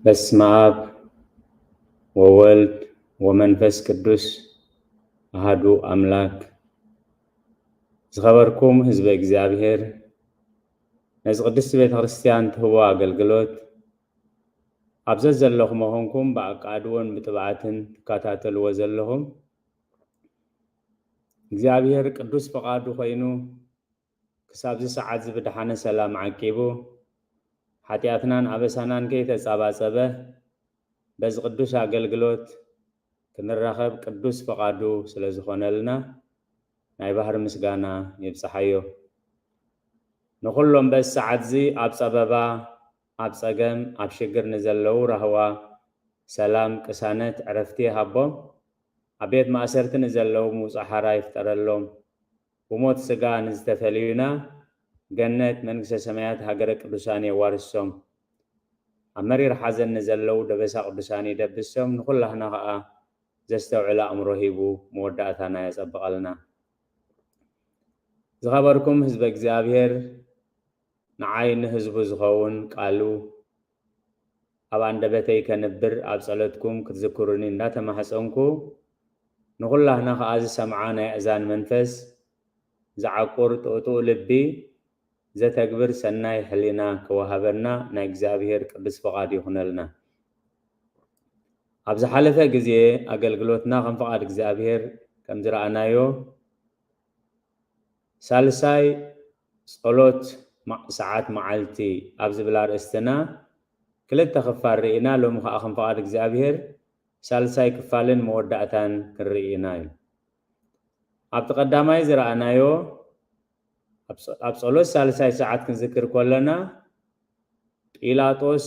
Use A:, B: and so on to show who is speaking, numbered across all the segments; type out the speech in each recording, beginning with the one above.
A: በስመ አብ ወወልድ ወመንፈስ ቅዱስ አሐዱ አምላክ። ዝኸበርኩም ህዝበ እግዚአብሔር ነዚ ቅድስቲ ቤተ ክርስቲያን ትህቦ አገልግሎት ኣብዘ ዘለኹም ኾንኩም ብኣቃድዎን ብጥብዓትን ትከታተልዎ ዘለኹም እግዚአብሔር ቅዱስ ፈቃዱ ኮይኑ ክሳብ ዚ ሰዓት ዚ ብድሓነ ሰላም ዓቂቡ ሓጢአትናን አበሳናን ከይተጻባጸበ በዚ ቅዱስ አገልግሎት ክንራኸብ ቅዱስ ፈቃዱ ስለ ዝኾነልና ናይ ባህር ምስጋና ይብጽሓዮ። ንኹሎም በዚ ሰዓት ዚ ኣብ ጸበባ ኣብ ጸገም ኣብ ሽግር ንዘለዉ ረህዋ ሰላም ቅሳነት ዕረፍቲ ሃቦም ኣብ ቤት ማእሰርቲ ንዘለዉ ምውፃእ ሓራ ይፍጠረሎም ብሞት ስጋ ንዝተፈለዩና ገነት መንግስተ ሰማያት ሃገረ ቅዱሳን የዋርሶም ኣብ መሪር ሓዘን ንዘለዉ ደበሳ ቅዱሳን ይደብሶም ንኹላህና ከዓ ዘስተውዕለ ኣእምሮ ሂቡ መወዳእታና የጸብቐልና። ዝኸበርኩም ህዝበ እግዚአብሔር ንዓይ ንህዝቡ ዝኸውን ቃሉ ኣብ አንደበተይ ከንብር ኣብ ጸሎትኩም ክትዝክሩኒ እንዳተማሕፀንኩ ንኹላህና ከዓ ዝሰምዓ ናይ እዛን መንፈስ ዝዓቁር ጥቕጡቕ ልቢ ዘተግብር ሰናይ ሕሊና ክወሃበና ናይ እግዚአብሔር ቅዱስ ፈቃድ ይኹነልና። ኣብ ዝሓለፈ ግዜ አገልግሎትና ከም ፈቃድ እግዚአብሔር ከም ዝረአናዮ ሳልሳይ ጸሎት ሰዓት መዓልቲ ኣብ ዝብላ ርእስትና ክልተ ክፋል ርኢና። ሎሚ ከዓ ከም ፈቃድ እግዚአብሔር ሳልሳይ ክፋልን መወዳእታን ክንርኢና እዩ። ኣብቲ ቀዳማይ ዝረአናዮ ኣብ ጸሎት ሳልሳይ ሰዓት ክንዝክር ከለና ጲላጦስ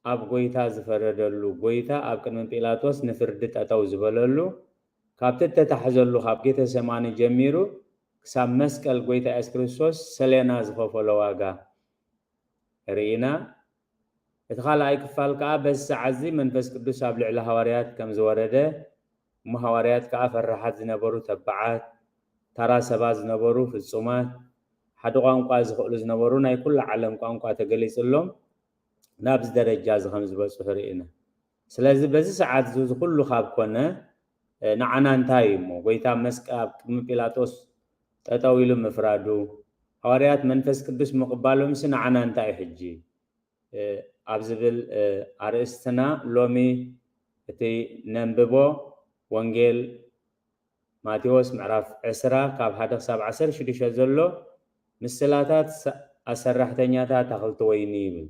A: ኣብ ጎይታ ዝፈረደሉ ጎይታ ኣብ ቅድሚ ጲላጦስ ንፍርዲ ጠጠው ዝበለሉ ካብቲ ተታሕዘሉ ካብ ጌተሰማኒ ጀሚሩ ክሳብ መስቀል ጎይታ ኢየሱስ ክርስቶስ ሰሌና ዝኸፈሎ ዋጋ ርኢና። እቲ ካልኣይ ክፋል ከዓ በዚ ሰዓት ዚ መንፈስ ቅዱስ ኣብ ልዕሊ ሃዋርያት ከም ዝወረደ እሞ ሃዋርያት ከዓ ፈራሓት ዝነበሩ ተባዓት ታራ ሰባት ዝነበሩ ፍጹማት ሓደ ቋንቋ ዝኽእሉ ዝነበሩ ናይ ኩሉ ዓለም ቋንቋ ተገሊጽሎም ናብዚ ደረጃ ዚ ከም ዝበጽሑ ርኢና። ስለዚ በዚ ሰዓት ዚ ኩሉ ካብ ኮነ ንዓና እንታይ እሞ ጎይታ መስቀል ኣብ ቅድሚ ጲላጦስ ጠጠው ኢሉ ምፍራዱ ሃዋርያት መንፈስ ቅዱስ ምቕባሎምስ ንዓና እንታይ ሕጂ ኣብ ዝብል ኣርእስትና ሎሚ እቲ ነንብቦ ወንጌል ማቴዎስ ምዕራፍ 10 ካብ 1 ክሳብ 16 ዘሎ ምስላታት ኣሰራሕተኛታት ኣኽልቲ ወይኒ ይብል።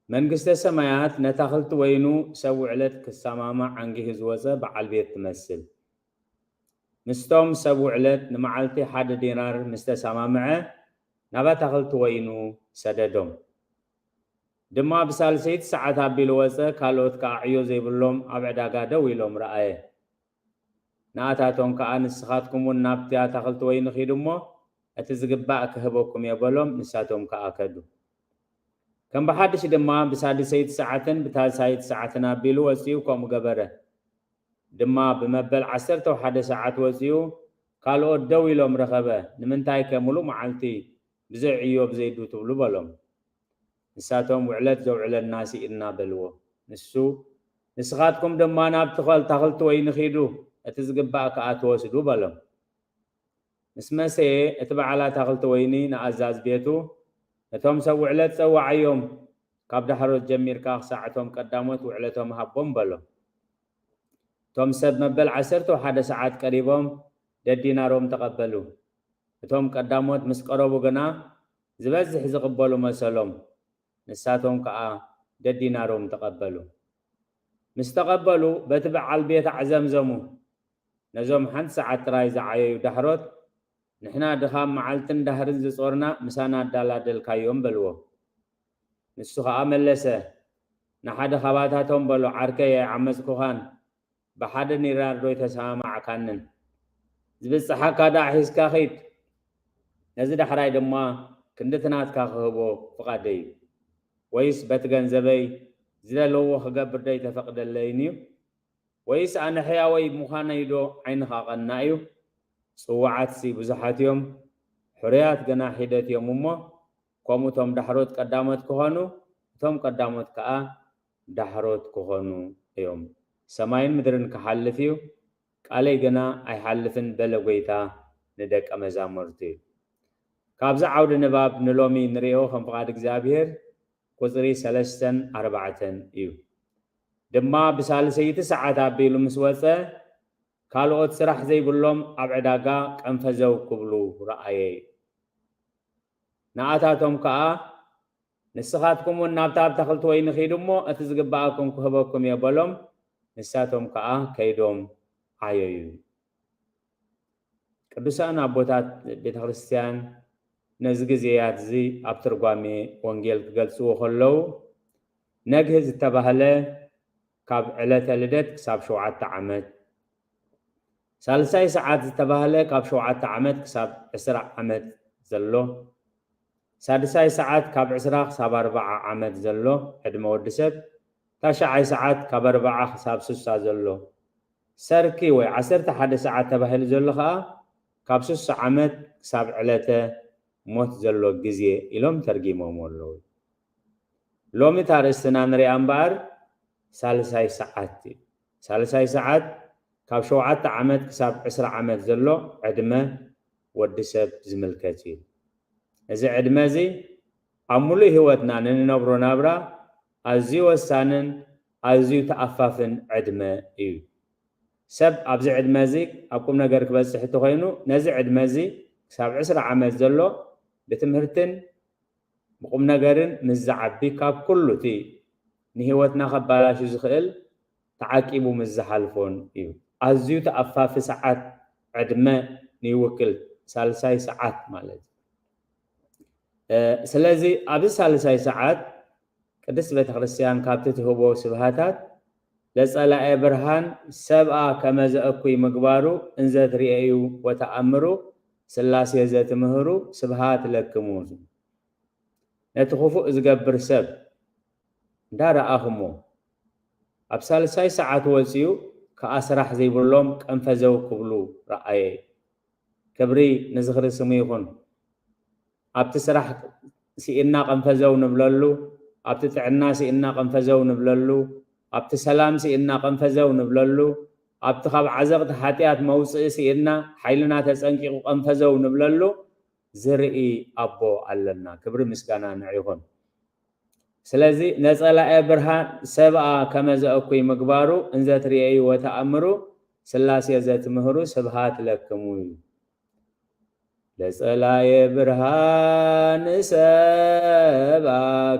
A: መንግስተ ሰማያት ነታ ኣኽልቲ ወይኑ ሰብዕ ዕለት ክሰማማዕ ዓንጊሁ ዝወፀ በዓል ቤት ትመስል። ምስቶም ሰብዕ ዕለት ንመዓልቲ 1 ዲናር ምስ ተሰማምዐ ናባታ ኣኽልቲ ወይኑ ሰደዶም። ድማ ብሳልሰይቲ ሰዓት ኣቢሉ ወፀ። ካልኦት ከዓ ዕዮ ዘይብሎም ኣብ ዕዳጋ ደው ኢሎም ረአየ። ንኣታቶም ከዓ ንስኻትኩም እውን ናብቲ ኣታኽልቲ ወይኒ ኺዱ እሞ እቲ ዝግባእ ክህበኩም የበሎም። ንሳቶም ከዓ ከዱ። ከም ብሓድሽ ድማ ብሳድሰይቲ ሰዓትን ብታልሳይቲ ሰዓትን ኣቢሉ ወፂኡ ከምኡ ገበረ። ድማ ብመበል 11 ሰዓት ወፂኡ ካልኦት ደው ኢሎም ረኸበ። ንምንታይ ከምሉእ መዓልቲ ብዘይ ዕዮ ብዘይ ዱ ትብሉ በሎም። ንሳቶም ውዕለት ዘውዕለና ሲኢልና በልዎ። ንሱ ንስኻትኩም ድማ ናብቲ ኣታኽልቲ ወይኒ ኺዱ እቲ ዝግባእ ከዓ ትወስዱ በሎም። ምስ መሰየ እቲ በዓል ኣታኽልቲ ወይኒ ንኣዛዝ ቤቱ እቶም ሰብዕ ዕለት ፀዋዓዮም ካብ ዳሕሮት ጀሚርካ ክሳዕ ቀዳሞት ውዕለቶም ሃቦም በሎም። እቶም ሰብ መበል 11 ሰዓት ቀሪቦም ደዲናሮም ተቐበሉ። እቶም ቀዳሞት ምስ ቀረቡ ግና ዝበዝሕ ዝቕበሉ መሰሎም። ንሳቶም ከዓ ደዲናሮም ተቐበሉ። ምስ ተቐበሉ በቲ በዓል ቤት ኣዕዘምዘሙ። ነዞም ሓንቲ ሰዓት ጥራይ ዝዓየዩ ዳሕሮት ንሕና ድኻም መዓልትን ዳህርን ዝጾርና ምሳና ኣዳላደልካዮም በልዎ። ንሱ ከዓ መለሰ ንሓደ ኻባታቶም በሎ ዓርከየ ዓመፅኩኻን ብሓደ ዲናር ዶ ተሰማማዕካንን ዝበፅሓካ ዳ ሒዝካ ኺድ። ነዚ ዳሕራይ ድማ ክንድትናትካ ክህቦ ፍቓደ እዩ ወይስ በቲ ገንዘበይ ዝደለዎ ክገብር ዶ ይተፈቕደለይን እዩ ወይስ ኣነ ሕያወይ ምዃነይ ዶ ዓይንኻ ቐና እዩ። ጽዋዓትሲ ብዙሓት እዮም ሕሩያት ገና ሒደት እዮም እሞ ከምኡቶም ዳሕሮት ቀዳሞት ክኾኑ እቶም ቀዳሞት ከዓ دحروت كخونو يوم سماين مدرن كحلفيو قالي جنا أي حلفن بلغويتا ندك أمزامرتي كابز عود نباب نلومي نريو خم فقاد إجزابير قصري 3-4 إيو دما بسالسي 9 بيلو مسوسة كالوت سرح زي بلوم أبعداقا كنفزو كبلو رأيي نعاتاتهم كأ نسخاتكم والنابتاب تخلطوا وين خيدمو أتزقباكم كهبكم يا بلوم نساتهم كأ كيدوم عيوي ቅዱሳን አቦታት ቤተክርስቲያን ነዚ ግዜያት እዚ ኣብ ትርጓሜ ወንጌል ክገልጽዎ ከለው ነግህ ዝተባህለ ካብ ዕለተ ልደት ክሳብ 7 ዓመት ሳልሳይ ሰዓት ዝተባህለ ካብ 7 ዓመት ክሳብ 20 ዓመት ዘሎ ሳድሳይ ሰዓት ካብ 20 ክሳብ 40 ዓመት ዘሎ ዕድመ ወዲሰብ ታሻዓይ ሰዓት ካብ 40 ክሳብ 60 ዘሎ ሰርኪ ወይ 11 ሰዓት ተባሂሉ ዘሎ ከዓ ካብ 6 ዓመት ክሳብ ዕለተ ሞት ዘሎ ግዜ ኢሎም ተርጊሞም ኣለዉ ሎሚ ታርእስትና ንሪኣ እምበር ሳልሳይ ሰዓት ካብ 7 ዓመት ክሳብ 20 ዓመት ዘሎ ዕድመ ወዲሰብ ዝምልከት እዩ እዚ ዕድመ እዚ ኣብ ሙሉእ ህይወትና ንነብሮ ናብራ ኣዝዩ ወሳንን ኣዝዩ ተኣፋፍን ዕድመ እዩ ሰብ ኣብዚ ዕድመ እዚ ኣብ ቁም ነገር ክበፅሕ እንተኮይኑ ነዚ ዕድመ እዚ ክሳብ 20 ዓመት ዘሎ ብትምህርትን ብቁም ነገርን ምዝዓቢ ካብ ኩሉ እቲ ንህይወትና ከባላሹ ዝኽእል ተዓቂቡ ምዝሓልፎን እዩ ኣዝዩ ተኣፋፊ ሰዓት ዕድመ ንይውክል ሳልሳይ ሰዓት ማለት ስለዚ ኣብዚ ሳልሳይ ሰዓት ቅድስት ቤተክርስቲያን ካብቲ ትህቦ ስብሃታት ለጸላኤ ብርሃን ሰብአ ከመዘእኩይ ምግባሩ እንዘ ትርእዩ ወተኣምሩ ስላሴ ዘትምህሩ ስብሃት ለክሙ ነቲ ክፉእ ዝገብር ሰብ እንዳረኣኽሞ ኣብ ሳልሳይ ሰዓት ወፂኡ ከዓ ስራሕ ዘይብሎም ቀንፈዘው ክብሉ ረኣየ ክብሪ ንዝኽሪ ስሙ ይኹን ኣብቲ ስራሕ ሲኢና ቀንፈዘው ንብለሉ ኣብቲ ጥዕና ሲኢና ቀንፈዘው ንብለሉ ኣብቲ ሰላም ሲኢና ቀንፈዘው ንብለሉ ኣብቲ ካብ ዓዘቕቲ ሓጢኣት መውፅኢ ሲኢና ሓይልና ተፀንቂቑ ቀንፈዘው ንብለሉ ዝርኢ ኣቦ ኣለና ክብሪ ምስጋና ንዕይኹን ስለዚ ነፀላኤ ብርሃን ሰብአ ከመዘእኩይ ምግባሩ እንዘ ትርእዩ ወተኣምሩ ስላሴ ዘትምህሩ ስብሃት ለክሙ እዩ ለጸላኤ ብርሃን ሰብአ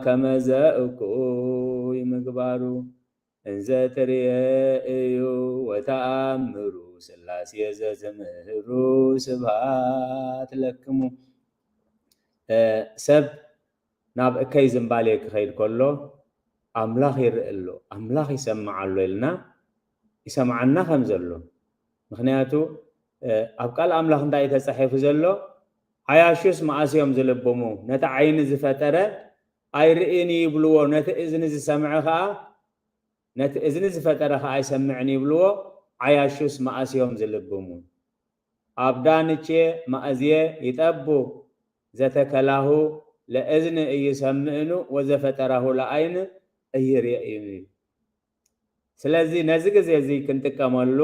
A: ከመዘእኩይ ምግባሩ እንዘ ትርእዩ ወተኣምሩ ስላሴ ዘትምህሩ ስብሃት ለክሙ ሰብ ናብ እከይ ዝምባሌ ክኸይድ ከሎ ኣምላኽ ይርኢ ኣሎ ኣምላኽ ይሰምዕ ኣሎ ኢልና ይሰምዓና ከም ዘሎ ምክንያቱ ኣብ ቃል ኣምላኽ እንታይ ተጻሒፉ ዘሎ ሓያሹስ መዓስዮም ዝልብሙ ነቲ ዓይኒ ዝፈጠረ ኣይርእኒ ይብልዎ ነቲ እዝኒ ዝሰምዐ ከዓ ነቲ እዝኒ ዝፈጠረ ከዓ ኣይሰምዕን ይብልዎ ሓያሹስ መዓስዮም ዝልብሙ ኣብ ዳንቼ ማእዝየ ይጠቡ ዘተከላሁ ለእዝኒ እይሰምዕኑ ወዘፈጠራሁ ለዓይን እይርእይኑ ስለዚ ነዚ ግዜ እዚ ክንጥቀመሉ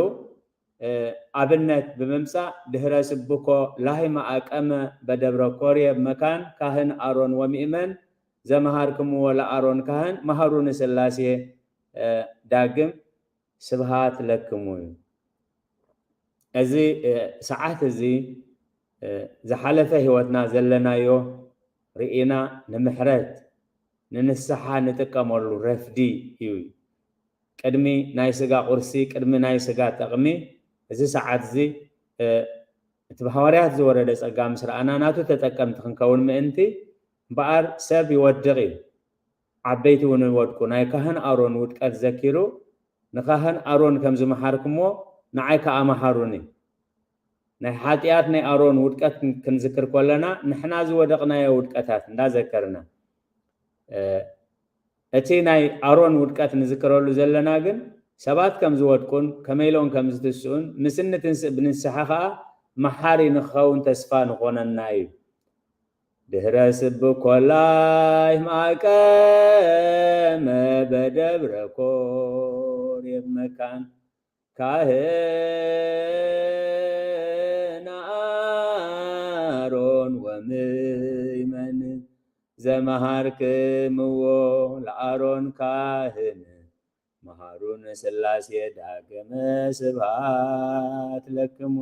A: ኣብነት ብምምፃእ ድህረ ስብኮ ላሂማ ኣቀመ በደብረ ኮርየብ መካን ካህን ኣሮን ወሚእመን ዘመሃርክምዎ ለኣሮን ካህን መሃሩን ስላሴ ዳግም ስብሃት ለክሙ እዩ እዚ ሰዓት እዚ ዝሓለፈ ህይወትና ዘለናዮ ርኢና ንምሕረት ንንስሓ ንጥቀመሉ ረፍዲ እዩ ቅድሚ ናይ ስጋ ቁርሲ ቅድሚ ናይ ስጋ ጠቕሚ እዚ ሰዓት እዚ እቲ ብሃዋርያት ዝወረደ ፀጋ ምስ ረኣና ናቱ ተጠቀምቲ ክንከውን ምእንቲ እምበኣር ሰብ ይወድቕ እዩ ዓበይቲ እውን ይወድቁ ናይ ካህን ኣሮን ውድቀት ዘኪሩ ንካህን ኣሮን ከም ዝመሓርክሞ ንዓይ ከዓ መሃሩኒ ናይ ሓጢኣት ናይ ኣሮን ውድቀት ክንዝክር ከለና ንሕና ዝወደቕናዮ ውድቀታት እንዳዘከርና እቲ ናይ ኣሮን ውድቀት ንዝክረሉ ዘለና ግን ሰባት ከም ዝወድቁን ከመኢሎም ከም ዝትስኡን ምስኒ ትንስእ ብንስሓ ከዓ መሓሪ ንክኸውን ተስፋ ንኾነና እዩ دهرس بكلاي معكم بدبر كور مكان كاهن آرون وميمن زمهارك مو لآرون كاهن مهارون سلاسي داقم سبات لكم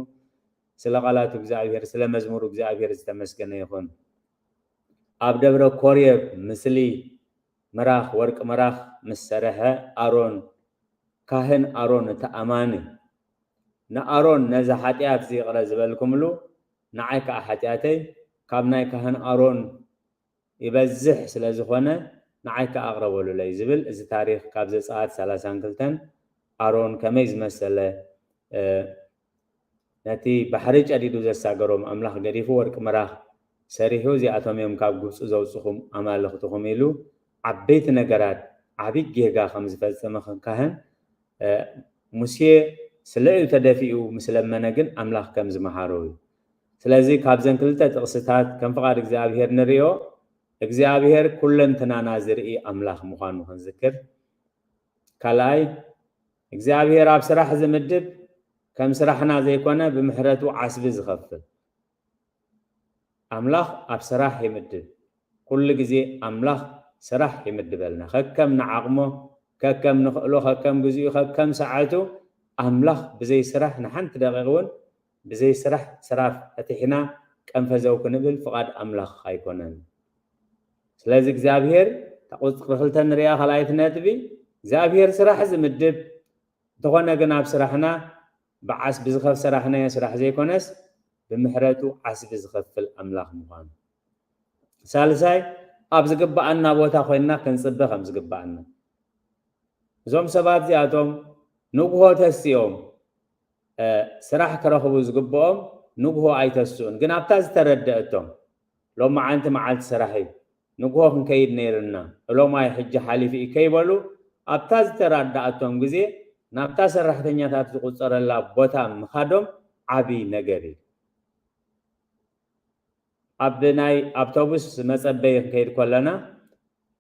A: سلا قالات እግዚአብሔር ስለ መዝሙሩ እግዚአብሔር ዝተመስገነ ይሁን ኣብ ደብረ ኮርየብ ምስሊ መራኽ ወርቅ መራኽ መሰረሐ አሮን ካህን አሮን ተአማኒ ንአሮን ነዛ ኃጢአት ዝይቕረ ዝበልኩምሉ ንዓይ ከዓ ኃጢአተይ ካብ ናይ ካህን አሮን ይበዝሕ ስለ ዝኾነ ንዓይ ከዓ ኣቕረበሉ ለይ ዝብል እዚ ታሪኽ ካብ ዘጸአት 32 አሮን ከመይ ዝመሰለ نتي بحري جديدو زساغروم املاح غريفو ورق مراخ سريحو زياتهم يوم كاب غبص زوصخم امالختهم يلو عبيت نغرات عبي جيغا خمس فصمخن كاهن موسى سلئ تدفيو مسلمنا ግን املاح كم زمحاروي ስለዚህ ካብዘን ክልተ ጥቅስታት ከም ፍቃድ እግዚአብሔር ንሪዮ እግዚአብሔር ኩለንተናና ዝርኢ املاح ምዃኑ ክንዝክር ካልኣይ እግዚአብሔር ኣብ ስራሕ ዝምድብ كم سرحنا زي كنا بمحرته عصب زخفل أملاخ أب سرح يمدد كل جزء أملاخ سرح يمدد لنا خكم نعقمه ككم نخلو خكم جزء خكم ساعته أملاخ بزي سرح نحن تدققون بزي سرح سرف أتحنا كم فزوك نبل فقد أملاخ هيكونن سلازك زابير تقول خلتن ريا خلايتنا تبي زابير سرح زمدد تقولنا جناب سرحنا بعصب بزخف سرحنا يسرح زي كونس بمحرته عصب بزخف الأملاخ مخان ثالثاي أبز قبعنا بوتا خوينا كنصبه خمس قبعنا زوم سبات زياتهم نقهو تسيوم سرح كرخبو زقبهم نقهو أي تسون قنا بتاز تردأتهم لو ما أنت معالت سرحي نقهو كنكيد نيرنا لو ما يحج حالي في كيبلو أبتاز تردأتهم قزي نابتا سرحتنيا تات تقصر الله بوتا مخادم عبي نجري أبناي أبتوبس مسبي كيد كلنا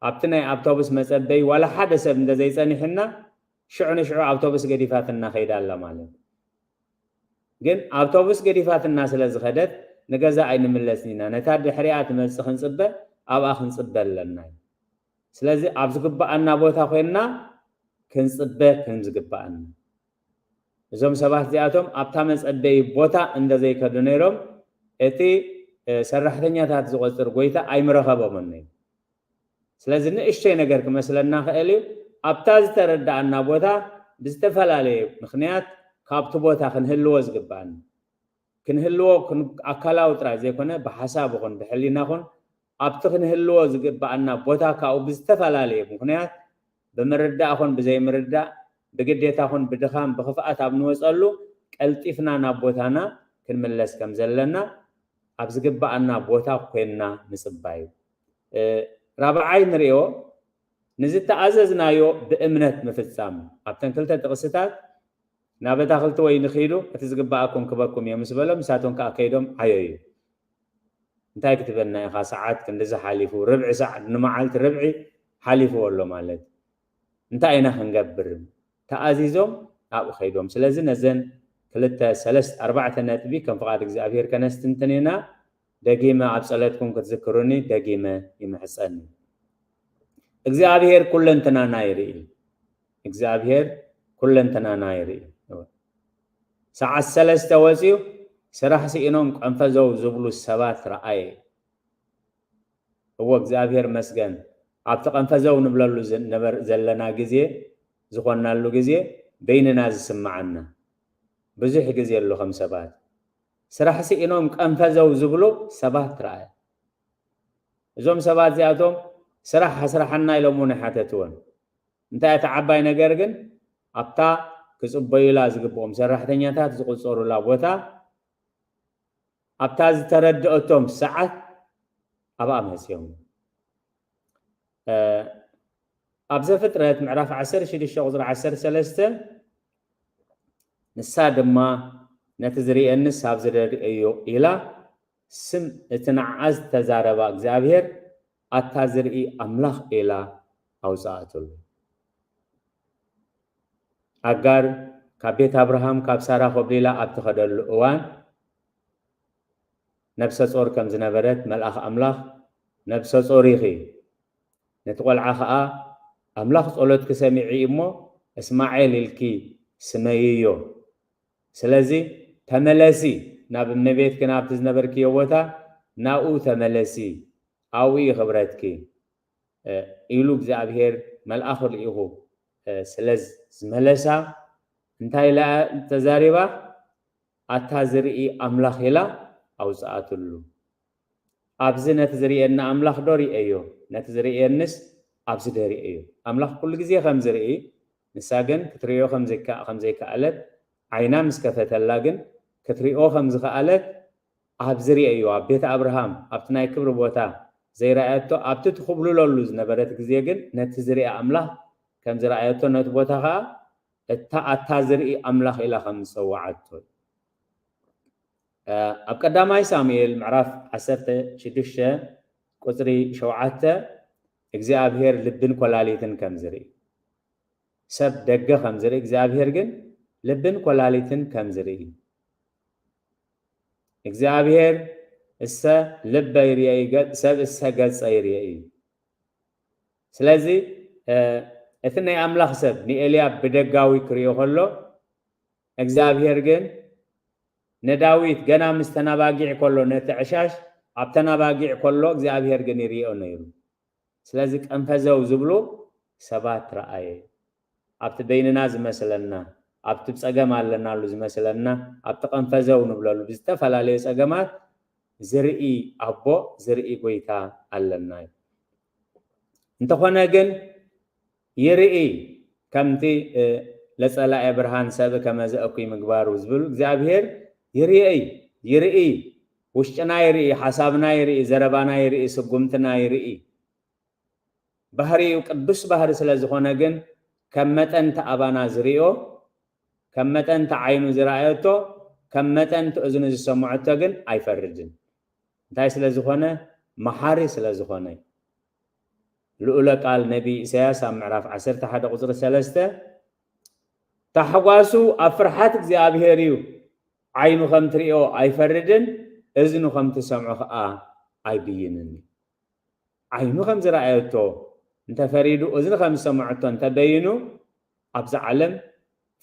A: أبتناي أبتوبس مسبي ولا حد سب ده زي سني حنا شعون شعو أبتوبس قديفاتنا خيد الله ماله جن أبتوبس قديفات الناس اللي زخدت نجزا أين من السنين نتاد حريات من السخن صبة أو آخن صبة لنا سلازي أبزقب أن بوتا خوينا كنصبه كنزقبان زوم سبات زياتهم ابتامس ادي بوتا اند زي كدنيرم اتي سرحتنياتات زغصر غويتا اي مرخبومني سلازي نشي ነገር كمسلنا خالي ابتاز تردانا بوتا بزتفلالي مخنيات كابت بوتا كنهلو زغبان كنهلو كن اكلاو طرا زي كونه بحساب كون بحلينا كون ابت كنهلو زغبانا بوتا كاو بزتفلالي مخنيات بمرداء أخون بزي مرداء بقديت أخون بدخام بخفاءات أبنوز قالوا قلتفنا نابوتانا كن ملس كم زلنا أبزقبعنا بوتا كوينا نصباي رابعاي نريو نزيد تعززنا يو بإمنة مفتسام أبتن كلتا تقصتات نابتا خلطو وينخيلو أتزقبعكم كبكم يا مسبلم ساتون كأكيدهم عيوي انتهي كتبنا يا ساعات كن لزا حاليفو ربع ساعة نمعالت ربعي حاليفو والله مالت انت اينا هنقبر تأزيزهم او خيدهم سلازي نزن كلتا سلست 4 نتبي كم فقاد እግዚአብሔር كنستنتنينا دقيمة عبصلتكم كتذكروني دقيمة يمحسني እግዚአብሔር كلنتنا نايري እግዚአብሔር كلنتنا نايري ساعة سلست وزيو سرح سيئنهم قنفزو زبلو السبات رأي هو እግዚአብሔር مسجن أبتقن فزو نبللو نبر زلنا جزية زخونا له جزية بيننا زسمعنا بزح جزية له 5 سبات سرح سي إنهم كأن فزو زبلو 7 رأي زوم 7 زياتهم سرحنا إلى منحتتون انت أتعباي نجرجن أبتا كسبوا لازقبهم سرحتني تات زقول صورو لابوتا أبتا زتردأتهم ساعة أبا مسيهم أبز فترة معرف 10 شدي شغل 10 سلسته نساد ما نتزري النس أبز إيو إلى سم اتنعز تزاربا እግዚአብሔር አታዝርኢ አምላኽ ኢላ አውፃአትሉ አጋር ካብ ቤት አብርሃም ካብ ሳራ ኸብሊላ ኣብ ትኸደሉ እዋን ነፍሰ ጾር ከም ዝነበረት መልአኽ አምላኽ ነፍሰ ጾር ኢኺ ነቲ ቆልዓ ከዓ አምላኽ ጸሎት ክሰሚዕ እሞ እስማኤል ኢልኪ ስመይዮ ስለዚ ተመለሲ ናብ እመቤት ክናብቲ ዝነበርክዮ ቦታ ናብኡ ተመለሲ ኣውኡ ይኽብረትኪ ኢሉ እግዚአብሔር መልአኽ ልኢኹ ስለዝ ዝመለሳ እንታይ ላ ተዛሪባ አታዝርኢ አምላኽ ኢላ አውፃአትሉ ኣብዚ ነቲ ዝርኤና አምላኽ ዶ ርአዮ ነቲ ዝርኤንስ ኣብዚ ዶ ርአዮ አምላኽ ኩሉ ግዜ ከም ዝርኢ ንሳ ግን ክትሪኦ ከም ዘይከኣለት ዓይና ምስ ከፈተላ ግን ክትሪኦ ከም ዝኸኣለት ኣብዚ ርአዮ ኣብ ቤት አብርሃም ኣብቲ ናይ ክብሪ ቦታ ዘይረኣየቶ ኣብቲ ትኽብልለሉ ዝነበረት ግዜ ግን ነቲ ዝርአ አምላኽ ከም ዝረኣየቶ ነቲ ቦታ ከዓ እታ ኣታዝርኢ አምላኽ ኢላ ከም ዝፀዋዓቶ ኣብ ቀዳማይ ሳሙኤል ምዕራፍ 16 ቁፅሪ 7 እግዚአብሔር ልብን ኮላሊትን ከም ዝርኢ ሰብ ደገ ከም ዝርኢ እግዚአብሔር ግን ልብን ኮላሊትን ከም ዝርኢ እግዚአብሔር እሰ ልበ ይርአይ ሰብ እሰ ገጸ ይርአይ ስለዚ እቲ ናይ አምላኽ ሰብ ንኤልያብ ብደጋዊ ክሪኦ ከሎ እግዚአብሔር ግን ነዳዊት ገና ምስ ተናባጊዕ ከሎ ነቲ ዕሻሽ ኣብ ተናባጊዕ ከሎ እግዚአብሔር ግን ይርአዮ ነይሩ ስለዚ ቀንፈዘው ዝብሉ ሰባት ረአየ ኣብቲ በይንና ዝመስለና ኣብቲ ፀገም ኣለናሉ ዝመስለና ኣብቲ ቀንፈዘው ንብለሉ ብዝተፈላለዩ ፀገማት ዝርኢ ኣቦ ዝርኢ ጎይታ ኣለና እንተኾነ ግን ይርኢ ከምቲ ለጸላኤ ብርሃን ሰብ ከመዘእኩ ምግባሩ ዝብሉ እግዚአብሔር ይርኢ ውሽጥና ይርኢ ሓሳብና ይርኢ ዘረባና ይርኢ ስጉምትና ይርኢ ባህሪው ቅዱስ ባህሪ ስለ ዝኾነ ግን ከም መጠን ተኣባና ዝሪኦ ከም መጠን ተዓይኑ ዝረአየቶ ከም መጠን ትእዝኑ ዝሰምዐቶ ግን ኣይፈርድን እንታይ ስለ ዝኾነ መሓሪ ስለ ዝኾነ ልኡለ ቃል ነቢ ኢሳያስ ኣብ ምዕራፍ 11 ቁፅሪ 3 ተሓጓሱ ኣብ ፍርሓት እግዚአብሔር እዩ ዓይኑ ከም ትሪኦ ኣይፈርድን እዝኑ ከም ትሰምዖ ከዓ ኣይብይንን ዓይኑ ከም ዝረአየቶ እንተፈሪዱ እዝኑ ከም ዝሰምዐቶ እንተበይኑ ኣብዛ ዓለም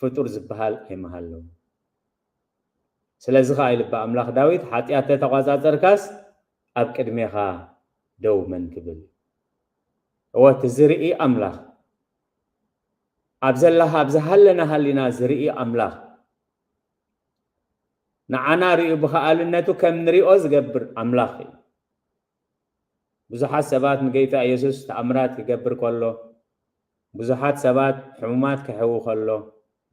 A: ፍጡር ዝበሃል ኣይመሃለዉ ስለዚ ከዓ ኢልባ ኣምላኽ ዳዊት ሓጢኣት ተተቋፃፀርካስ ኣብ ቅድሜኻ ደው መን ክብል ወት ዝርኢ ኣምላኽ ኣብ ዘለኻ ኣብ ዝሃለና ሃሊና ዝርኢ ኣምላኽ ንዓና ርኡ ብከኣልነቱ ከም ንሪኦ ዝገብር ኣምላኽ እዩ ብዙሓት ሰባት ንጌታ ኢየሱስ ተኣምራት ክገብር ከሎ ብዙሓት ሰባት ሕሙማት ክሕው ከሎ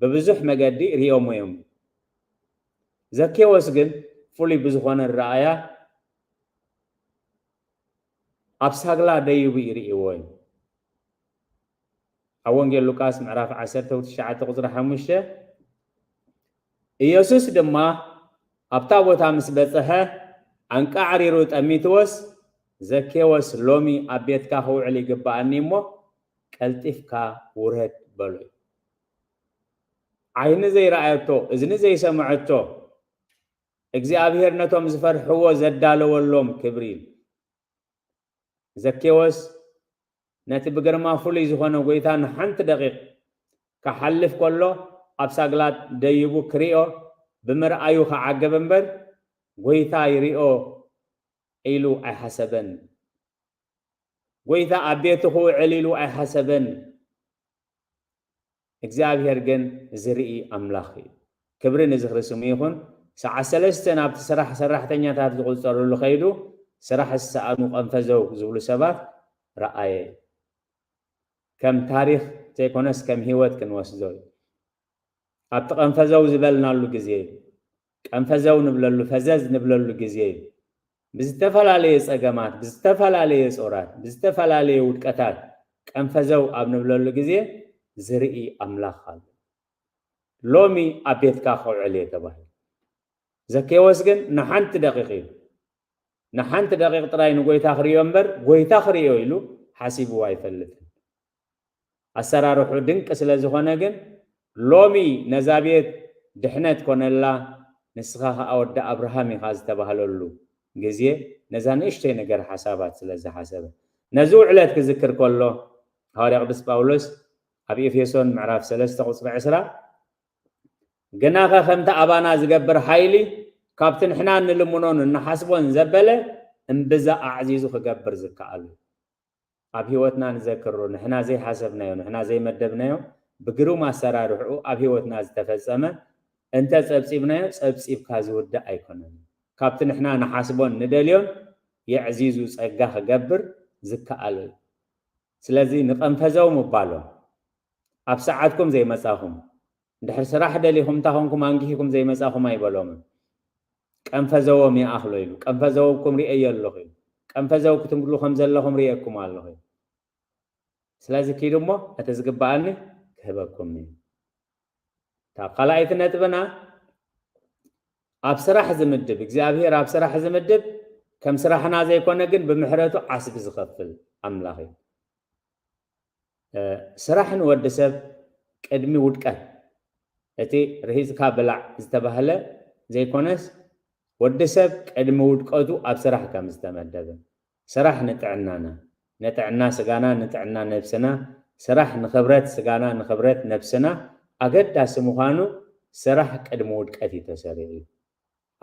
A: በብዙሕ መገዲ ርኦም እዮም ዘኬዎስ ግን ፍሉይ ብዝኾነ ረኣያ ኣብ ሳግላ ደይቡ ይርእይዎ እዩ ኣብ ወንጌል ሉቃስ ምዕራፍ 19 ቁፅሪ 5 ኢየሱስ ድማ ኣብታ ቦታ ምስ በፅሐ አንቃዕሪሩ ጠሚትወስ ዘኬዎስ ሎሚ ኣብ ቤትካ ክውዕል ይግባአኒ እሞ ቀልጢፍካ ውረድ በሎ ዓይኒ ዘይረኣየቶ እዝኒ ዘይሰምዐቶ እግዚአብሔር ነቶም ዝፈርሕዎ ዘዳለወሎም ክብሪ ዘኬዎስ ነቲ ብግርማ ፍሉይ ዝኾነ ጎይታ ንሓንቲ ደቂቕ ክሓልፍ ከሎ ኣብ ሳግላት ደይቡ ክሪኦ ብምርኣዩ ክዓገብ እምበር ጎይታ ይሪኦ ኢሉ ኣይሓሰበን ጎይታ ኣብ ቤቱ ክውዕል ኢሉ ኣይሓሰበን እግዚአብሔር ግን ዝርኢ ኣምላኽ እዩ ክብሪ ንዝኽሪ ስሙ ይኹን ሰዓት 3 ናብቲ ስራሕ ሰራሕተኛታት ዝቁፀሩሉ ኸይዱ ስራሕ ዝሰኣኑ ቀንፈዘው ዝብሉ ሰባት ረኣየ ከም ታሪክ ዘይኮነስ ከም ህይወት ክንወስዶ ኣብቲ ቀንፈዘው ዝበልናሉ ግዜ ቀንፈዘው ንብለሉ ፈዘዝ ንብለሉ ግዜ ብዝተፈላለየ ፀገማት ብዝተፈላለየ ጾራት ብዝተፈላለየ ውድቀታት ቀንፈዘው ኣብ ንብለሉ ግዜ ዝርኢ ኣምላኽ ኣሎ ሎሚ ኣብ ቤትካ ክውዕል እየ ተባሂሉ ዘኬዎስ ግን ንሓንቲ ደቂቕ እዩ نحنت دقيق تراي نقويتا خريو امبر قويتا خريو إلو حاسيبو وايفلت السرار روحو دنك سلازو خاناقن لومي نزابيت دحنت كون الله نسخها أود أبراهامي خاز تبهلولو جزيه نزان إشتي نجر حسابات سلازة حسابه نزوع علات كذكر كله هاري قدس باولوس أبي إفيسون معرف سلسة قصب عسرة جناخا خمت أبانا زجبر حيلي كابتن حنا نلمونون نحسبون زبلة انبزا عزيزو خجبر زكالو أبي وتنا نذكرون حنا زي حسبنا يون حنا زي مدبنا يون بقرو ما سرارو أبي وتنا زتفزمه أنت سبسيبنا يون سبسيب كازو ودا أيكونن كابتن حنا نحسبون ندليون يعزيزو صقا خجبر زكالو سلازي نقنفزو مبالو أب ساعتكم زي مساهم دحر سراح دليهم تاهونكم أنجيكم زي مساهم أي بلوم قنفزو مي أخلو يلو قنفزوكم رئي الله يلو قنفزو كتمقلو خمز اللهم رئيكم الله يلو سلازي كيدو مو أتزقبالني كهبكم مي تا قلائت نتبنا أب سراح زمدب إكزابير أب سراح زمدب كم سراحنا زي كونجن بمحرته عسب زخفل أملاخي سراح نودسب قدمي ودقه اتي رهيز كابلع استبهله زي كونس ودسب قدمي ودقتو اب سراح كم استمدب سراح نتعنا سغانا نتعنا نفسنا سراح نخبرت سغانا نخبرت نفسنا اجد اسمخانو سراح قدمي ودقتي تسري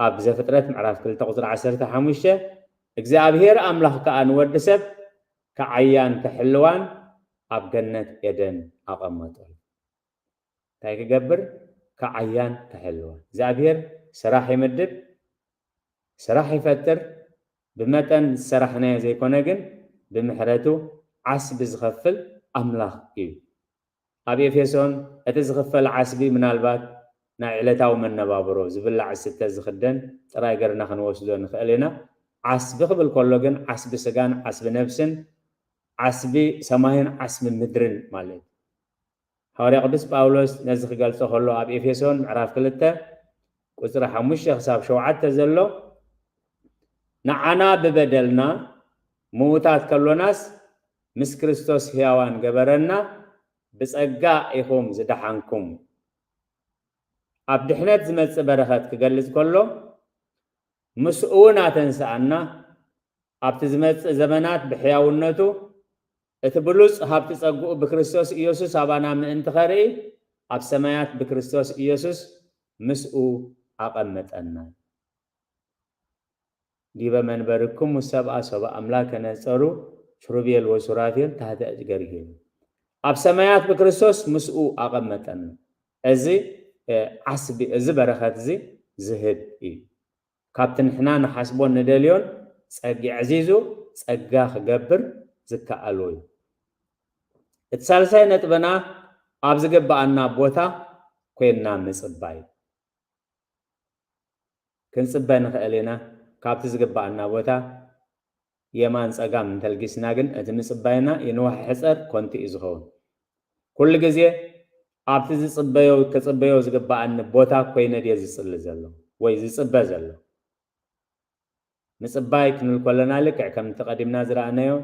A: اب زفترت معراف كل تقصر 15 እግዚአብሔር አምላክ ከአን ወድሰብ ከአያን ከሕልዋን أب جنة يدن أقامته تايك جبر كعيان كحلوة زابير سراح يمدد سراح يفتر بمتن سراحنا زي كونجن بمحرته عصب زغفل أملاخ إيه أبي فيسون أتزغفل عصبي من البات نعلتاو من نبابرو زبل عسته زخدن ترى يقرنا خنوسدون خلينا عصب قبل كلوجن عصب سجان عصب نفسن عصبي سماهن عصب مدرن مالك هاري قدس باولوس نزخ قالته خلو أب إفيسون معرف كلته قصر حمش حساب شوعات تزلو نعنا ببدلنا موتات كلوناس مس كريستوس هيوان جبرنا بسأجا إخوم زدحانكم أب دحنت زمت برخات كجلس كله مسؤونا تنسأنا أب تزمت زمانات بحياونته اتبلوس هابت تصقو بكريستوس إيسوس أبانا من انتخاري أب سمايات بكريستوس إيسوس مسؤو أقمت أنا ديبا من بركم السبعة سبع أملاك نصرو شروبيل وسرافيل تحت أجقرهم أب سمايات بكريستوس مسؤو أقمت أنا أزي عصبي أزي برخات زي زهد إيه كابتن حنان حاسبون نداليون سأجي عزيزو سأجاخ قبر زكا ألوي الثالثة نتبنا أبزق بأننا بوتا كوينا مصباي كنصباي نخألينا كابتزق بأننا بوتا يمان سأقام تلقسنا جن أتمصباينا ينوح حسر كنت إزغون كل جزية أبتزق صبايو كصبايو زق بأن بوتا كوينا دي زصل زلو ويزي صبا زلو مصباي كنول كلنا لك كم تقدمنا زرعنايو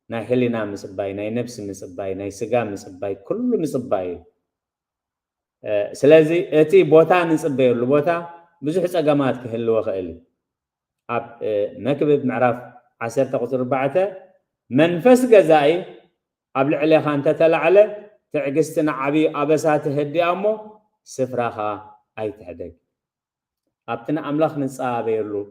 A: ناي حلينا مصباي ناي نفس مصباي ناي سغا مصباي كل مصباي سلازي اتي بوتا نصباي له بوتا بزح صقامات كهلو خيل اب مكبب معرف 10 قصر 4 منفس غزاي اب لعلي خان تتلعله تعقستنا عبي ابسات هدي امو سفراها اي تحدق ابتنا املاخ نصابيلو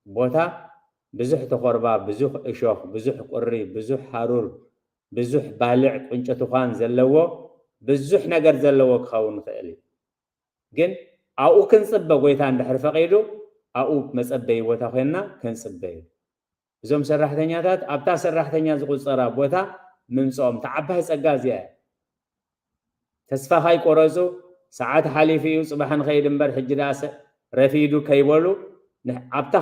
A: بوتا بزح تقربا بزح اشوخ بزح قري بزح حرور بزح بالع قنچتو خان زلو بزح نجر زلو كخون خيلي جن او كنصب غويتا اندحر فقيدو او مصبي بوتا خوينا كنصبي زوم سراحتنياتات ابتا سراحتنيا زقصرا بوتا منصوم تعبها صقازيا تسفا هاي قرزو ساعات حليفيو صباحن خيد امبر حجداس رفيدو كيبولو عبتا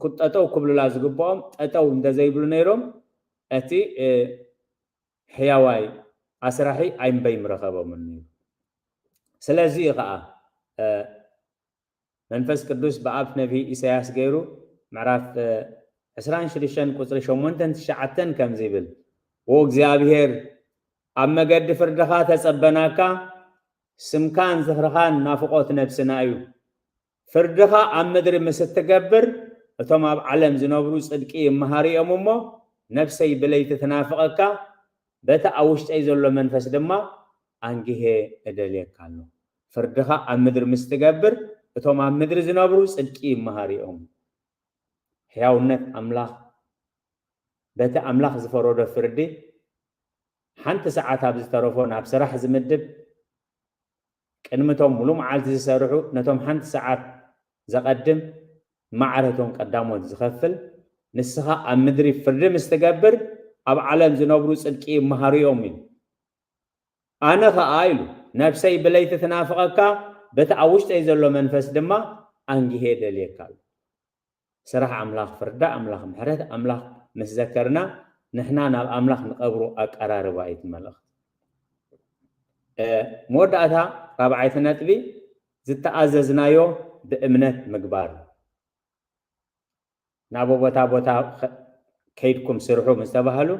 A: كتاتو كبلو لازقبهم اتاو اندزي يبلو نيروم اتي حياواي اسراحي ايم بي مرخبو مني سلازي قا منفس قدوس باب نبي إسياس غيرو معرف 26 قصر شمونتن تشعتن كم زيبل وእግዚአብሔር ኣብ መገዲ ፍርድኻ ተጸበናካ ስምካን ዝኽርኻን ናፍቆት ነፍስና እዩ ፍርድኻ ኣብ ምድሪ ምስ እትገብር እቶም ኣብ ዓለም ዝነብሩ ጽድቂ ይመሃሪኦም እሞ ነፍሰይ ብለይቲ ትናፍቐካ በታ ኣብ ውሽጠይ ዘሎ መንፈስ ድማ አንጊሄ እደልየካ ኣሎ ፍርድኻ ኣብ ምድሪ ምስ ትገብር እቶም ኣብ ምድሪ ዝነብሩ ጽድቂ ይመሃሪኦም ሕያውነት ኣምላኽ በታ ኣምላኽ ዝፈረዶ ፍርዲ ሓንቲ ሰዓት ኣብ ዝተረፎ ናብ ስራሕ ዝምድብ ቅድምቶም ሙሉ መዓልቲ ዝሰርሑ ነቶም ሓንቲ ሰዓት ዘቀድም ማዕረቶም ቀዳሞት ዝኸፍል ንስኻ ኣብ ምድሪ ፍርዲ ምስ ትገብር ኣብ ዓለም ዝነብሩ ጽድቂ ይመሃሪኦም እዩ ኣነ ኸኣ ኢሉ ነፍሰይ ብለይቲ ትናፍቐካ በታ ኣብ ውሽጠይ ዘሎ መንፈስ ድማ አንጊሄ ደልየካ ኣሎ ስራሕ ኣምላኽ ፍርዳ ኣምላኽ ምሕረት ኣምላኽ ምስ ዘከርና نحنا ناب أملاك نقبرو أقرار بايت ملخ مودعتها رابعيتنا تبي زت أززنايو بإمنة مقبار نابو بوتا كيدكم سرحو مستبهلو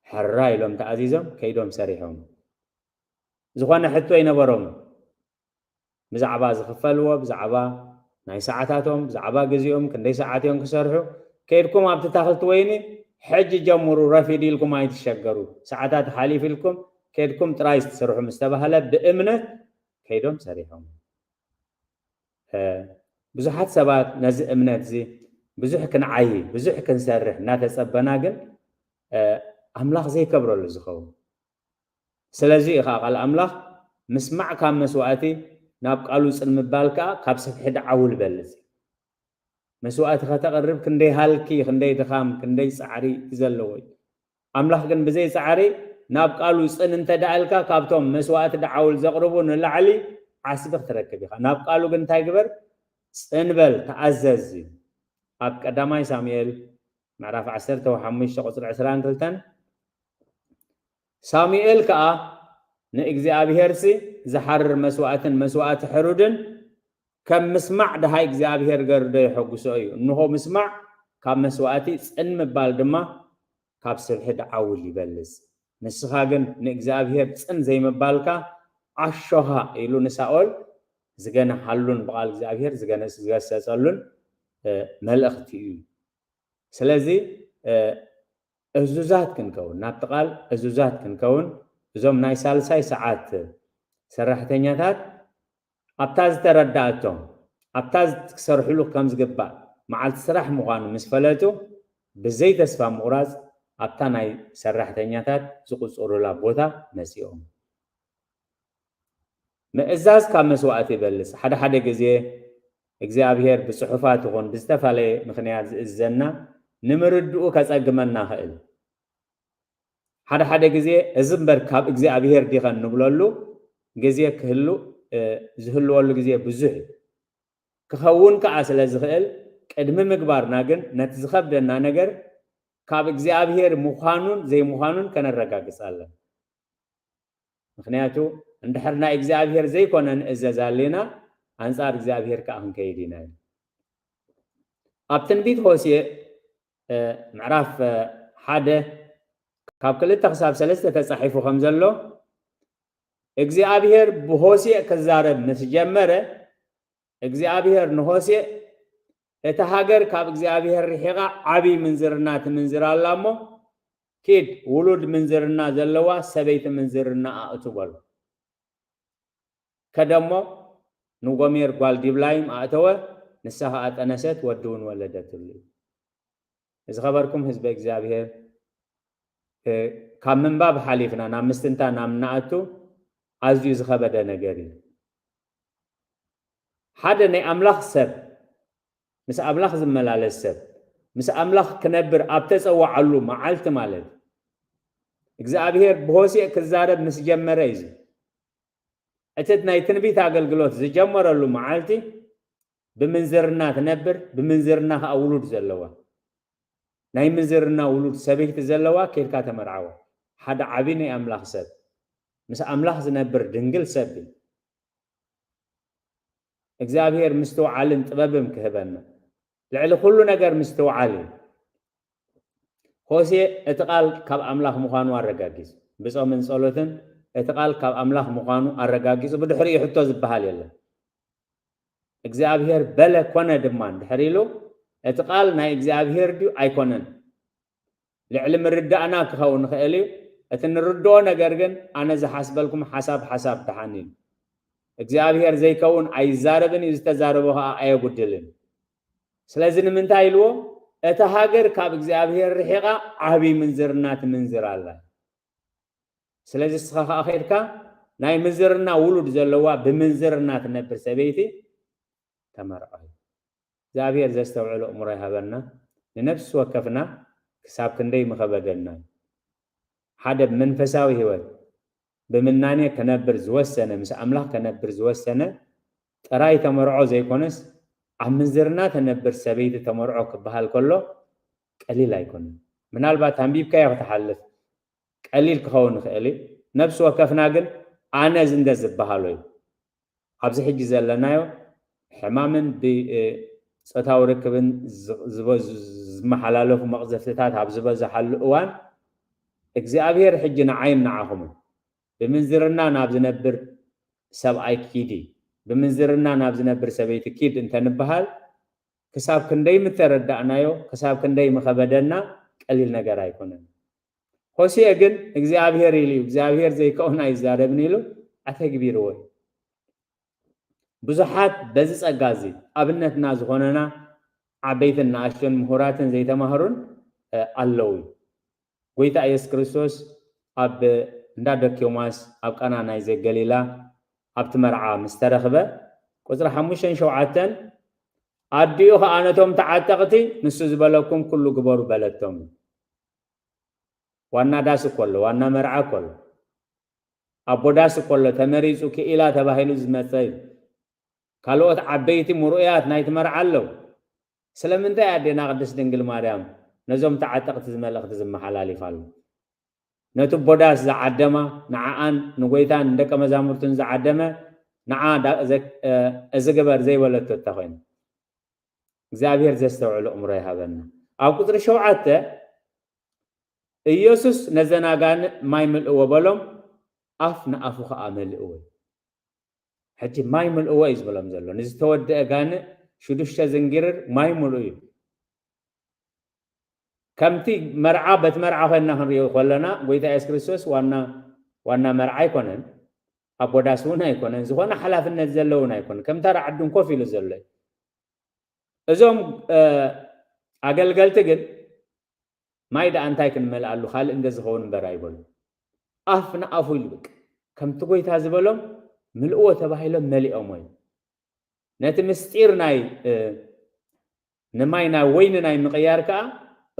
A: حراي لهم تعزيزهم كيدهم سريحهم زخوانا حتو ينبرهم بزعبا زخفلوا بزعبا ناي ساعتاتهم بزعبا قزيهم كندي ساعاتهم كسرحو كيدكم أبتتاخلت ويني حج جمروا رفيدي لكم ما يتشجروا ساعات حالي لكم كيدكم ترايس تسرحوا مستبهلة بإمنة كيدهم سريحهم بزحات سبات نز إمنة زي بزح كنعي بزح كنسرح ناتسبنا جن أملاخ زي كبروا للزخو سلازي قال أملاخ مسمع كام مسواتي نابقالو سلم بالكا كابسك حد عول بلز مسوات تقرب كندي هالكي كندي دخام كندي سعري تزلوي أملاخ جن بزي سعري نابقالو سن انت دعالكا كابتوم مسوات دعول زقربون العلي عاسبك تركبي نابقالو جن تايجبر سنبل تعزز أب قدامي ساميل معرف 10 و5 قصر 20 كلتن ساميل كا نإግዚአብሔር سي زحرر مسوات حرودن كم مسمع ده هاي እግዚአብሔር ገርዶ ይحጉሶ እዩ እንሆ مسمع ካብ መስዋዕቲ ጽን ምባል ድማ ካብ ስብሒ ደዓውል ይበልስ ንስኻ ግን ንእግዚአብሔር ጽን ዘይምባልካ ዓሾኻ ኢሉ ንሳኦል ዝገነ ሓሉን በቃል እግዚአብሔር ዝገነ ዝገሰጸሉን መልእኽቲ እዩ ስለዚ እዙዛት ክንከውን ናብጥቃል እዙዛት ክንከውን እዞም ናይ ሳልሳይ ሰዓት ሰራሕተኛታት أبتاز ترداتهم أبتاز تكسرحلو كم زقبا مع السرح مغانو مسفلتو بزي تسفى مغراز أبتاناي سرح تنياتات زقوز أورولا بوتا نسيهم مئزاز كام مسواتي بلس حدا قزيه اكزابير بصحفاتهم بستفالي مخنيات الزنا نمردو كازاقمنا خيل حدا قزيه ازمبر كاب اكزابير ديخان نبلولو قزيه كهلو زهلو والو جزيه بزح كخون كعسل زخيل قدم مقبارنا جن نتزخبدنا نجر كاب እግዚአብሔር مخانون زي مخانون كنرغاغصالن ምክንያቱ እንደحرنا እግዚአብሔር زي كونن እዘዛለና አንፃር እግዚአብሔር ካሁን ከይዲና አብተንቢት ሆሴዕ ምዕራፍ 1 ካብ 2 ክሳብ 3 ተጻሒፉ ከም ዘሎ እግዚአብሔር በሆሴዕ ከዛረብ መስጀመረ እግዚአብሔር ነሆሴዕ እታ ሀገር ካብ እግዚአብሔር ሪሒቃ ዓቢ ምንዝርና ትምንዝራላሞ ኪድ ውሉድ ምንዝርና ዘለዋ ሰበይት ምንዝርና አእትወል ከደሞ ንጎሜር ጓል ዲብላይም አእተወ ንስሐ አጠነሰት ወድውን ወለደትሉ እዚ خبركم ህዝበ እግዚአብሔር ካብ ምንባብ ሓሊፍና ናብ ምስትንታ ናምናአቱ أزيو زخبده نجاري حدا ني أملاخ سب مس أملاخ زملال السب مس أملاخ كنبر أبتسوا علو معلت مالد እግዚአብሔር በሆሴዕ ከዛረብ ምስ ጀመረ ይዝ እተት ናይ ትንቢት አገልግሎት ዝጀመረሉ መዓልቲ ብምንዝርና ትነብር ብምንዝርና አውሉድ ዘለዋ ናይ ምንዝርና ውሉድ ሰበይት ዘለዋ ከልካ ተመርዓዋ ሓደ ዓቢ ናይ ኣምላኽ ሰብ مس أملاخ زنبر دنجل سبي እግዚአብሔር مستوى عالم طببم كهبنا لعل كل نجار مستوى عالم هوسي اتقال كاب أملاخ مخانو الرقاقيس بس من صلوتن اتقال كاب أملاخ مخانو الرقاقيس وبدحري يحطو زبهال يلا እግዚአብሔር በለ ኮነ ድማን ድሕሪሉ እቲ ቃል ናይ እግዚአብሔር ድዩ ኣይኮነን ልዕሊ ምርዳእና ክኸውን ክእል እዩ እቲ ንርድኦ ነገር ግን ኣነ ዝሓስበልኩም ሓሳብ ድሓን ኢሉ እግዚአብሔር ዘይከውን ኣይዛረብን እዩ ዝተዛረቦ ከዓ ኣየጉድልን ስለዚ ንምንታይ ኢልዎ እቲ ሃገር ካብ እግዚአብሔር ርሒቓ ዓብዪ ምንዝርና ትምንዝር ኣላ ስለዚ እስኻ ከዓ ኸይድካ ናይ ምንዝርና ውሉድ ዘለዋ ብምንዝርና ትነብር ሰበይቲ تمرعي زابير زستوعلو أمره هبنا لنفس وكفنا كساب كندي مخبدنا حدا منفساوي هو بمنانية كنبر زوسنا مس أملاك كنبر زوسنا تراي تمرعو زي كونس عم زرنا تنبر سبيت تمرعو كبهال كله قليل يكون من البات تنبيب كيف تحلف قليل كخون خالي نفس وكفنا قل أنا زندز بهالوي أبز حجي زلنايو حمامن بصتاو ركبن زمحلالو مقزفتات حبزبا زحل اوان እግዚአብሔር ሕጅና አይምናዓኹም በመንዝርና ናብ ዝነብር ሰብኣይ ኪዲ በመንዝርና ናብ ዝነብር ሰበይቲ ኪድ እንተንበሃል ክሳብ ክንደይ ምተረዳእናዮ ክሳብ ክንደይ መኸበደና ቀሊል ነገር አይኮነን ሆሴዕ ግን እግዚአብሔር ኢሉ እግዚአብሔር ዘይከውን አይዛረብን ኢሉ አተግቢርዎ ብዙሓት በዚ ጸጋዚ ኣብነትና ዝኾነና ዓበይትና ኣሽን ምሁራትን ዘይተማህሩን ኣለው ጎይታ ኢየሱስ ክርስቶስ ኣብ እንዳደኪዮማስ ኣብ ቃና ናይ ዘገሊላ ኣብቲ መርዓ ምስ ተረኽበ ቁፅሪ 5-7 ኣዲኡ ከኣነቶም ተዓጠቕቲ ንሱ ዝበለኩም ኩሉ ግበሩ በለቶም ዋና ዳስ ኮሎ ዋና መርዓ ኮሎ ኣቦ ዳስ ኮሎ ተመሪፁ ክኢላ ተባሂሉ ዝመፀ ካልኦት ዓበይቲ ሙሩያት ናይቲ መርዓ ኣለው ስለምንታይ ኣዴና ቅድስት ድንግል ማርያም ነዞም ተዓጠቕቲ ዝመልእኽቲ ዝመሓላሊፋሉ ነቲ ቦዳስ ዝዓደማ ንዓኣን ንጎይታን ደቀ መዛሙርቱን ዝዓደመ ንዓ እዚ ግበር ዘይበለቶ ተኾይኑ እግዚአብሔር ዘስተውዕሉ እምሮ ይሃበና ኣብ ቁፅሪ 7 ኢየሱስ ነዘናጋን ማይ ምልእዎ በሎም ኣፍ ንኣፉ ከዓ መልእዎ ሕጂ ማይ ምልእዎ እዩ ዝብሎም ዘሎ ንዝተወድአ ጋን 6 ዝንጊርር ማይ ምልኡ እዩ ከምቲ መርዓ በት መርዓ ኮይና ክንሪኦ ከለና ጎይታ ኢየሱስ ክርስቶስ ዋና መርዓ ኣይኮነን ኣብ ቦዳስ እውን ኣይኮነን ዝኾነ ሓላፍነት ዘለውን ኣይኮነን ከም ተራ ዓዱን ኮፍ ኢሉ ዘሎ እዞም ኣገልገልቲ ግን ማይ ዳ እንታይ ክንመልኣሉ ካልእ እንደዝኸውን እምበር ኣይበሉ ኣፍ ንኣፉ ኢሉ በቃ ከምቲ ጎይታ ዝበሎም ምልእዎ ተባሂሎም መሊኦም ወይ ነቲ ምስጢር ናይ ንማይ ናይ ወይኒ ናይ ምቕያር ከዓ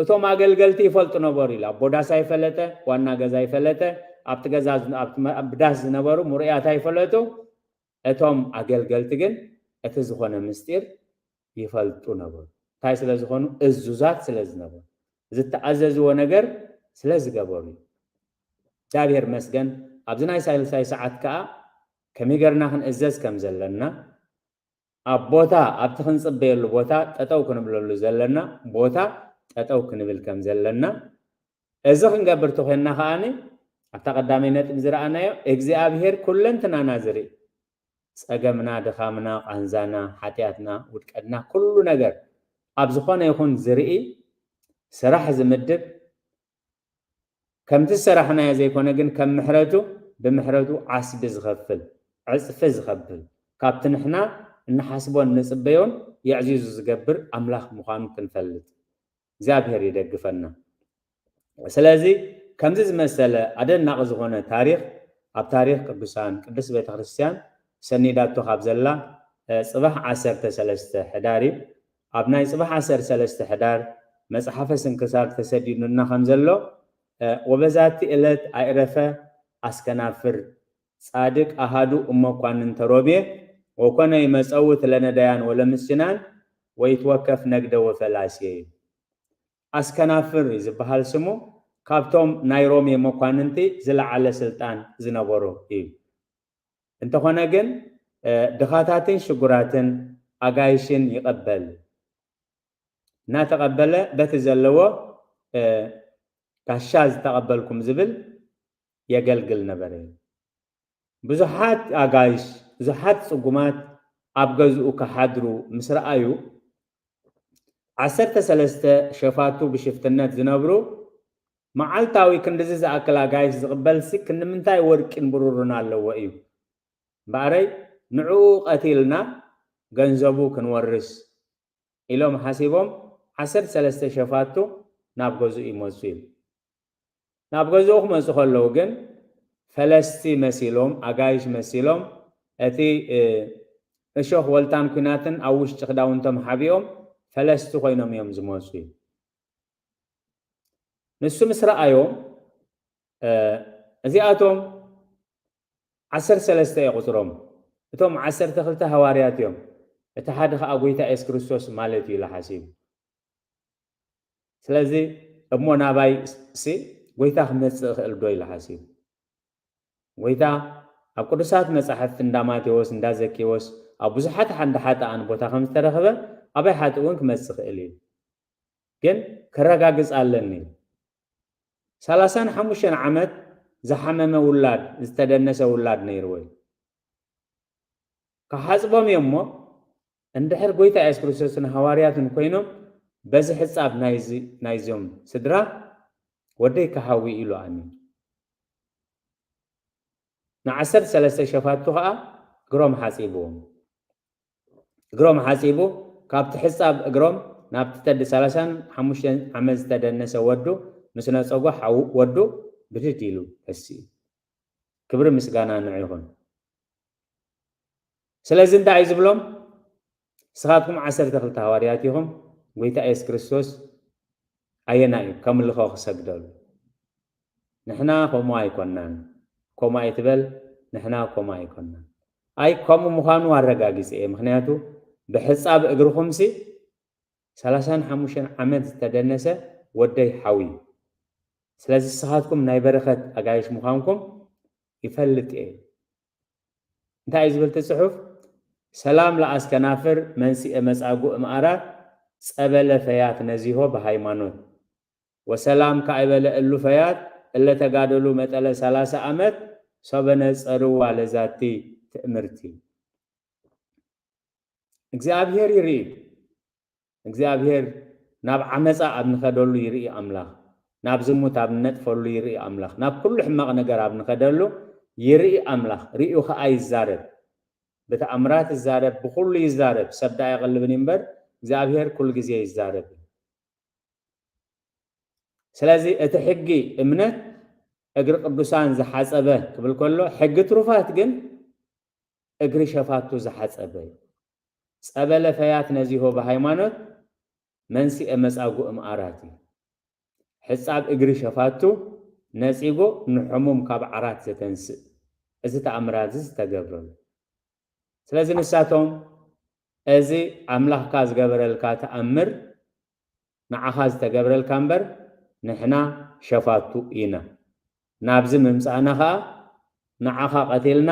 A: እቶም ኣገልገልቲ ይፈልጡ ነበሩ ኢላ ቦዳስ ኣይፈለጠ ዋና ገዛ ይፈለጠ ኣብቲ ገዛ ኣብ ዳስ ዝነበሩ ሙሩያት ኣይፈለጡ እቶም ኣገልገልቲ ግን እቲ ዝኾነ ምስጢር ይፈልጡ ነበሩ እንታይ ስለ ዝኾኑ እዙዛት ስለ ዝነበሩ ዝተኣዘዝዎ ነገር ስለ ዝገበሩ እግዚአብሔር መስገን ኣብዚ ናይ ሳልሳይ ሰዓት ከዓ ከመይ ጌርና ክንእዘዝ ከም ዘለና ኣብ ቦታ ኣብቲ ክንፅበየሉ ቦታ ጠጠው ክንብለሉ ዘለና ቦታ ጠጠው ክንብል ከም ዘለና እዚ ክንገብር ተኾይና ከዓኒ ኣብታ ቀዳመይ ነጥብ ዝረኣናዮ እግዚአብሔር ኩለንትናና ዝርኢ ፀገምና ድኻምና ቃንዛና ሓጢኣትና ውድቀትና ኩሉ ነገር ኣብ ዝኾነ ይኹን ዝርኢ ስራሕ ዝምድብ ከምቲ ስራሕናዮ ዘይኮነ ግን ከም ምሕረቱ ብምሕረቱ ዓስቢ ዝኸፍል ዕፅፊ ዝኸብል ካብቲ ንሕና እንሓስቦን ንፅበዮን የዕዚዙ ዝገብር ኣምላኽ ምዃኑ ክንፈልጥ እግዚአብሔር ይደግፈና ስለዚ ከምዚ ዝመሰለ ኣደናቂ ዝኾነ ታሪክ ኣብ ታሪክ ቅዱሳን ቅዱስ ቤተ ክርስቲያን ሰኒዳቶ ካብ ዘላ ፅባሕ 13 ሕዳር ኣብ ናይ ፅባሕ 13 ሕዳር መጽሓፈ ስንክሳር ተሰዲዱና ከም ዘሎ ወበዛቲ ዕለት ኣይረፈ ኣስከናፍር ጻድቅ ኣሃዱ እመኳንን ተሮብየ ወኮነ ይመፀውት ለነዳያን ወለምስናን ወይትወከፍ ነግደ ወፈላስየ ኣስከናፍር ዝበሃል ስሙ ካብቶም ናይ ሮሜ መኳንንቲ ዝለዓለ ስልጣን ዝነበሩ እዩ እንተኾነ ግን ድኻታትን ሽጉራትን ኣጋይሽን ይቐበል እናተቐበለ በቲ ዘለዎ كاشاز تقبلكم زبل يقلقل نبره بزحات أغايش بزحات صقومات أبغزو كحدرو مسر أيو عسرت سلسته شفاتو بشفتنات زنبرو معالتاوي كندزز أكل أغايش زقبل سي كن منتاي ورك انبرورنا اللو أيو باري نعو قتيلنا غنزبو كنورس إلوم حاسبهم عسر سلسته شفاتو نابغزو إيموسيل نابغزو خمسو خلوغن فلسطي مسيلهم أغايش مسيلهم أتي እሾህ ወልታን ኩናትን ኣብ ውሽጢ ክዳውንቶም ሓቢኦም ፈለስቲ ኮይኖም እዮም ዝመፁ ንሱ ምስ ረኣዮም እዚኣቶም 13 ይቁፅሮም እቶም 12 ሃዋርያት እዮም እቲ ሓደ ከዓ ጎይታ ኢየሱስ ክርስቶስ ማለት እዩ ለሓሲብ ስለዚ እሞ ናባይ ሲ ጎይታ ክመፅእ ክእል ዶ ኢሉ ሓሲብ ጎይታ ኣብ ቅዱሳት መጻሕፍቲ እንዳ ማቴዎስ እንዳ ዘኬዎስ ኣብ ብዙሓት ሓንዳሓጣን ቦታ ከም ዝተረኸበ ኣበይ ሓጥ እውን ክመፅእ ክእል እዩ ግን ከረጋግፅ ኣለኒ 35 ዓመት ዝሓመመ ውላድ ዝተደነሰ ውላድ ነይሩ ወይ ካሓፅቦም እዮም ሞ እንድሕር ጎይታ ኢየሱስ ክርስቶስን ሃዋርያትን ኮይኖም በዚ ሕፃብ ናይዞም ስድራ ወደይ ክሃዊ ኢሉ ኣኒ ንዓሰርተ ሰለስተ ሸፋቱ ከዓ እግሮም ሓፂብዎም እግሮም ሓፂቡ ካብቲ ሕፃብ እግሮም ናብቲ ተዲ 35 ዓመት ዝተደነሰ ወዱ ምስ ነፀጎ ወዱ ብድድ ኢሉ እሲ ክብሪ ምስጋና ንዑ ይኹን ስለዚ እንታይ እዩ ዝብሎም ንስኻትኩም 12 ሃዋርያት ኢኹም ጎይታ ኢየሱስ ክርስቶስ ኣየና እዩ ከምልኾ ክሰግደሉ ንሕና ከምኡ ኣይኮናን كما يتبل نحنا كما يكوننا أي كم مخانو الرجاجيس مخنياتو بحساب أجر خمسي 35 عمد تدنسه ودي حوي سلازي صحاتكم نايبرخت أجايش مخانكم يفلت انت عايز بالتصحف سلام لأسكنافر منسي مسعقو مأرات سأبل فيات نزيهو بهايمانوت وسلام كأبل اللو فيات اللي تقادلوا مثلا 30 عمد سبنز أروا لذاتي تأمرتي እግዚአብሔር يري እግዚአብሔር ናብ ዓመፃ ኣብ ንኸደሉ ይርኢ ኣምላኽ ናብ ዝሙት ኣብ ነጥፈሉ ይርኢ ኣምላኽ ናብ ኩሉ ሕማቕ ነገር ኣብ ንኸደሉ ይርኢ ኣምላኽ ርእዩ ከዓ ይዛረብ በተኣምራት ይዛረብ ብኩሉ ይዛረብ ሰብዳ ይቀልብን እምበር እግዚአብሔር ኩሉ ግዜ ይዛረብ ስለዚ እቲ ሕጊ እምነት እግሪ ቅዱሳን ዝሓፀበ ክብል ከሎ ሕጊ ትሩፋት ግን እግሪ ሸፋቱ ዝሓፀበ ፀበለ ፈያት ነዚሆ ብሃይማኖት መንስኤ መጻጉዕ እምኣራት ሕፃብ እግሪ ሸፋቱ ነፂጎ ንሕሙም ካብ ዓራት ዘተንስእ እዚ ተኣምራት ዝተገብረሉ ስለዚ ንሳቶም እዚ ኣምላኽካ ዝገበረልካ ተኣምር ንዓኻ ዝተገብረልካ እምበር ንሕና ሸፋቱ ኢና ናብዚ ምምፃእና ከዓ ንዓኻ ቀቲልና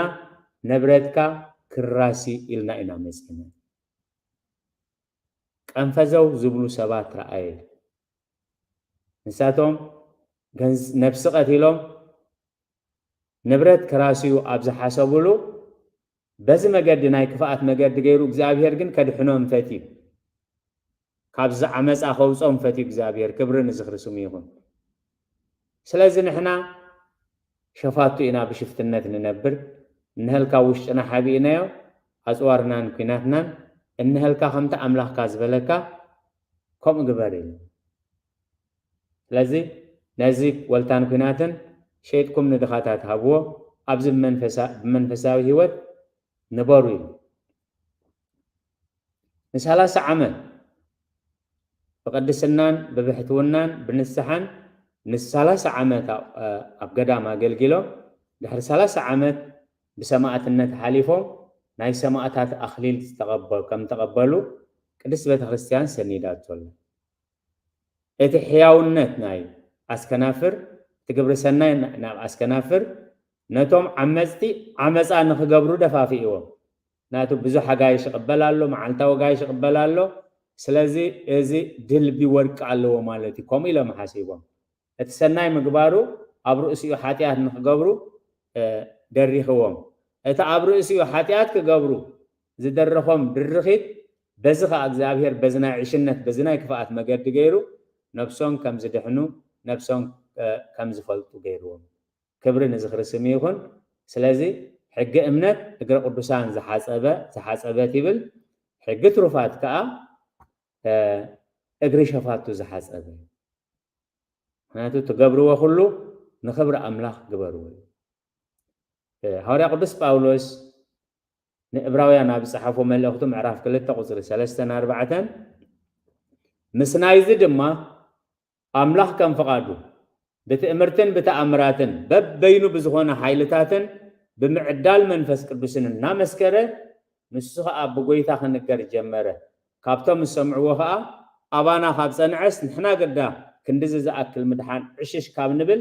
A: ንብረትካ ክራሲ ኢልና ኢና መፅና ቀንፈዘው ዝብሉ ሰባት ረአየ ንሳቶም ነፍሲ ቀቲሎም ንብረት ክራሲዩ ኣብ ዝሓሰብሉ በዚ መገዲ ናይ ክፍኣት መገዲ ገይሩ እግዚአብሔር ግን ከድሕኖም ፈትዩ ካብዚ ዓመፃ ከውፆም ፈትዩ እግዚአብሔር ክብሪ ንዝኽርስሙ ይኹን ስለዚ ንሕና ሸፋቱ ኢና ብሽፍትነት ንነብር እንህልካ ውሽጥና ሓቢእናዮ ኣፅዋርናን ኩናትናን እንህልካ ከምቲ ኣምላኽካ ዝበለካ ከምኡ ግበር ኢሉ ስለዚ ነዚ ወልታን ኩናትን ሸይጥኩም ንድኻታት ሃብዎ ኣብዚ ብመንፈሳዊ ህይወት ንበሩ ኢሉ ን30 ዓመት بقدسنان ببحثونان بنسحن نس30 عامات ኣብ ገዳም አገልግሎም ድሕሪ 30 ዓመት ብሰማዕትነት ሓሊፎም ናይ ሰማዕታት ኣኽሊል ከም ተቀበሉ ቅድስት ቤተ ክርስቲያን ሰኒዳቶል እቲ ሕያውነት ናይ ኣስከናፍር ትግብረ ሰናይ ናብ ኣስከናፍር ነቶም ዓመፅቲ ዓመፃ ንኽገብሩ ደፋፊእዎም ናቱ ብዙሕ ሓጋይሽ ይቅበላሎ መዓልታዊ ጋይሽ ይቅበላሎ ስለዚ እዚ ድልቢ ወርቅ ኣለዎ ማለት እዩ ከምኡ ኢሎም ሓሲቦም اتسناي مقبارو أبرو إسيو حاتيات نخقبرو دريخوهم اتا أبرو إسيو حاتيات كقبرو زدرخهم درخيت بزخ أجزابير بزنا عشنة بزنا كفاءات مجد غيرو نفسهم كم زدحنو نفسهم كم زفلتو غيرهم كبر نزخر سميهون سلازي حق امنت اقرا قدسان زحاصبه تيبل حق تروفات كا اقري شفاتو زحاصبه هاتو تقبروا كله نخبر املاح قبروا هوري قدس باولوس نعبراويان ابي صحافو ملأختو معراف كلتا قصر 3-4 مسنايز دما املاح كم فقادو بتأمرتن بتأمراتن ببينو بزغونا حيلتاتن بمعدال منفس قدسن نامسكره نسخ اب غويتا خنقر جمره كابتم سمعوها ابانا خاب صنعس نحنا قدا كندز زاكل مدحان عشش كاب نبل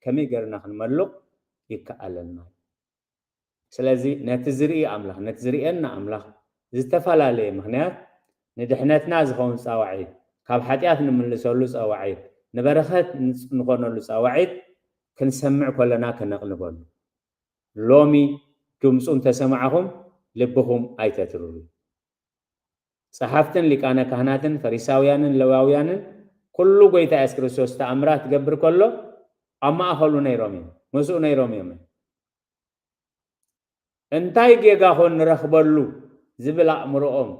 A: كمي غرنا خنملق يكالنا سلازي نتزري املاح نتزرينا املاح زتفالالي مخنيات ندحنتنا زخون صاوعي كاب حاتيات نملسولو صاوعي نبرخت نخونلو صاوعي كنسمع كلنا كنقلبون لومي دمصون تسمعهم لبهم ايتترو صحافتن لقانا كهناتن فريساويانن لواويانن كل غويتا اسكريستوس تامرات قبر كله اما اخلو نيرومي مسو نيرومي انتاي جيغا هون نرخبلو زبل امرؤم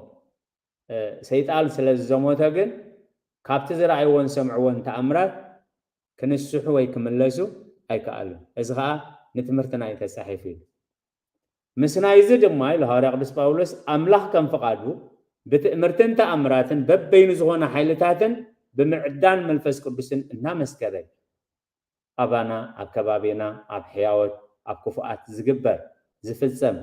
A: سيطال سلازموتا گن كابت زرعيون سمعون تامرات كنسحو وي كملسو ايكالو ازغا نتمرتنا يتصحيفي مسنايز دماي لهاري قدس باولوس املاح كم فقادو بتأمرتن تأمراتن ببين زغونا حيلتاتن بمعدان منفس قدسن انها مسكره ابانا اكبابينا اب حياوت اب كفؤات زغبر زفصم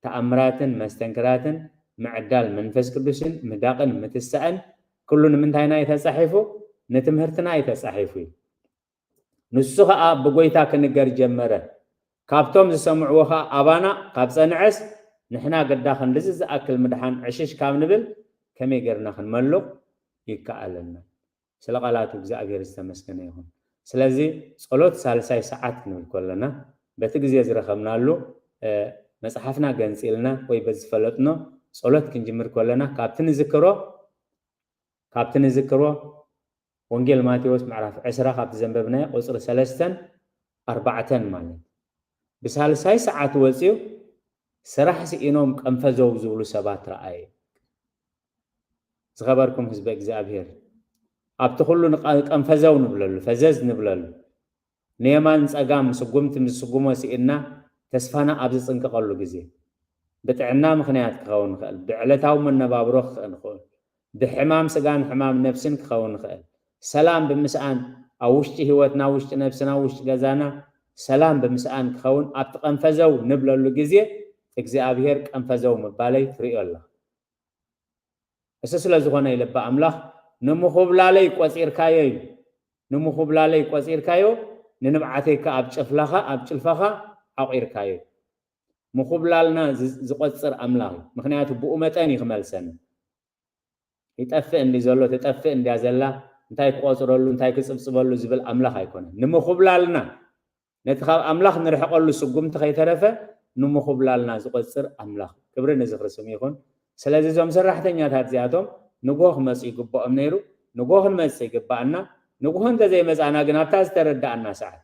A: تأمراتن مستنكراتن معدال منفس قدسن مداقن متسأن كلن من تاينا يتصحيفو نتمهرتنا يتصحيفو نسخه اب بغويتا كنغر جمره كابتوم زسمعوها ابانا قاب صنعس نحنا قدا خندز زاكل مدحان عشش كام نبل كمي غيرنا خنملق يكالنا سلقالاتو እግዚአብሔር ይስተመስገን ይሁን ስለዚህ ጸሎት ሳልሳይ ሰዓት ነው ኮለና በትግዜ ዝረከምናሉ መጽሐፍና ገንጽልና ወይ በዝፈለጥኖ ጸሎት ክንጅምር ኮለና ካፕትን ዝክሮ ወንጌል ማቴዎስ ምዕራፍ 10 ካብ ዘንበብና ቁጥር 3-4 ማለት بسالساي ساعات وصيو سراح سئينوم قنفزو زبلو سبات رأي زغبركم حزب እግዚአብሔር ابت كله قنفزو نبلل فزز نبلل نيمان صقام سقمت مسقمو سئنا تسفانا ابز صنققلو غزي بتعنا مخنيات كون خل بعلتاو منبابرو خنخول بحمام سغان حمام نفسن كون خل سلام بمسان اوشتي هوتنا وشت نفسنا وشت غزانا سلام بمسان كون ابتقنفزو نبللو غزي እግዚአብሔር ቀንፈዘው መባላይ ፍሪዮ الله እስስለ ዝሆነ ይለባ አምላኽ ንሙኹብላለይ ቆፂርካዮ ንሙኹብላለይ ቆፂርካዮ ንንብዓተይካ ኣብጭፍላኻ ኣብጭልፋኻ ኣቂርካዮ ሙኹብላልና ዝቆፅር አምላኽ ምክንያቱ ብኡ መጠን ይኽመልሰን ይጠፍእ እንዲ ዘሎ ተጠፍእ እንዲያ ዘላ እንታይ ክቆፅረሉ እንታይ ክጽብጽበሉ ዝብል አምላኽ ኣይኮነን ንሙኹብላልና ነቲ ካብ አምላኽ ንርሕቀሉ ስጉምቲ ከይተረፈ نمخبلالنا زقصر املاح كبر نزخر سميخون سلازي زوم سراحتኛታት ዚያቶም ንጎህ መጽ ይግባኦም ነይሩ ንጎህን መጽ ይግባአና ንጎህን ተዘይ መጻና ግን አብታዝ ተረዳአና ሰዓት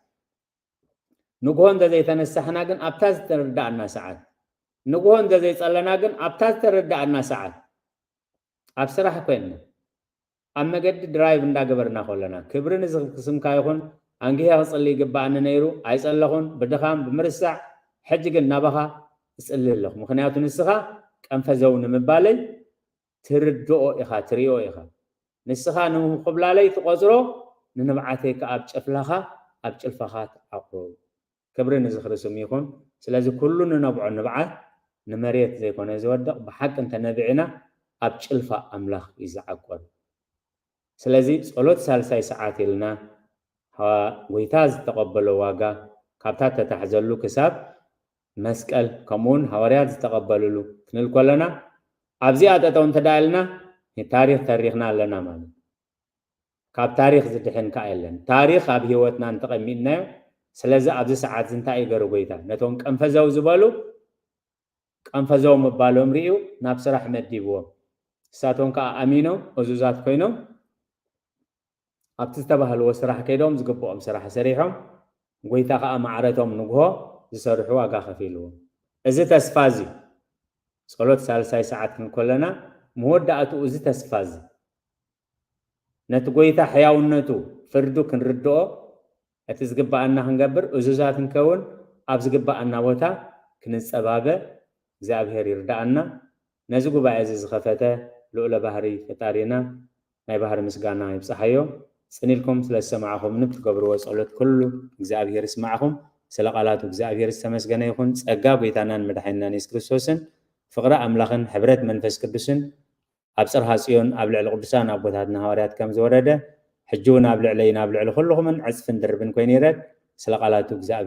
A: ንጎህን ተዘይ ተነሳህና ግን አብታዝ ተረዳአና ሰዓት ንጎህን ተዘይ ጸለና ግን አብታዝ ተረዳአና ሰዓት አብስራህ ኮይነ አመገድ ድራይቭ እንዳገበርና ሆለና ክብር ንዝኽር ስምካ ይኹን አንግህ ያጽልይ ይግባአና ነይሩ አይጸለኹን በደኻም በመርሳዕ حجك النبخة اسأل الله مخنيات نسخة كنفزون مبالي تردو إخا تريو إخا نسخة نمو قبل علي تقصرو ننبعاتيك أبجفلخة أبجفلخات عقرو كبرين نزخر سميكون سلازي كلو ننبعو النبعات نمريت زي كون يزودق بحق انت نبعنا أبجفلخة أملاخ إذا عقر سلازي صلوت سالساي ساعات لنا ويتاز تقبلوا واقع كابتات تتحزلو كساب مسكال كمون حواريات تقبلوا كنل كلنا ابزي اتاون تدالنا تاريخنا لنا مال كاب تاريخ زدحن كايلن تاريخ اب هيوتنا نتقمينا سلازا ابز ساعات زنتا يغرو غيتا نتون قنفزاو زبالو قنفزاو مبالوم ريو ناب سراح مديبو ساتون كا امينو ازوزات كوينو ابت تبهل وسراح كيدوم زغبوم سراح سريحهم غيتا كا معرتهم نغو زسرحوا واغا خفيلو ازي تسفازي صلوت سالساي ساعات كنكلنا موداتو ازي تسفازي نتغويتا حياونتو فردو كنردو اتزغبانا هنغبر ازوزات نكون ابزغبانا بوتا كنصبابه እግዚአብሔር ይርዳአና ነዚህ ጉባኤ ዝኸፈተ ልዑለ ባህሪ ፈጣሪና ናይ ባህሪ ምስጋና ይብጽሐዮ ጽኒልኩም ስለሰማዕኹም ንትገብርዎ ጸሎት ኩሉ እግዚአብሔር ይስማዕኹም ስለ ቃላቱ እግዚአብሔር ዝተመስገነ ይኹን ጸጋ ጎይታናን መድኃኒትናን ኢየሱስ ክርስቶስን ፍቅረ አምላኽን ሕብረት መንፈስ ቅዱስን ኣብ ጽርሐ ጽዮን ኣብ ልዕሊ ቅዱሳን ኣቦታትና ሐዋርያት ከም ዝወረደ ሕጂውን ኣብ ልዕለይና ኣብ ልዕሊ ኩልኹምን ዕጽፍን ድርብን ኮይኑ ይረድ ስለ ቃላቱ እግዚአብሔር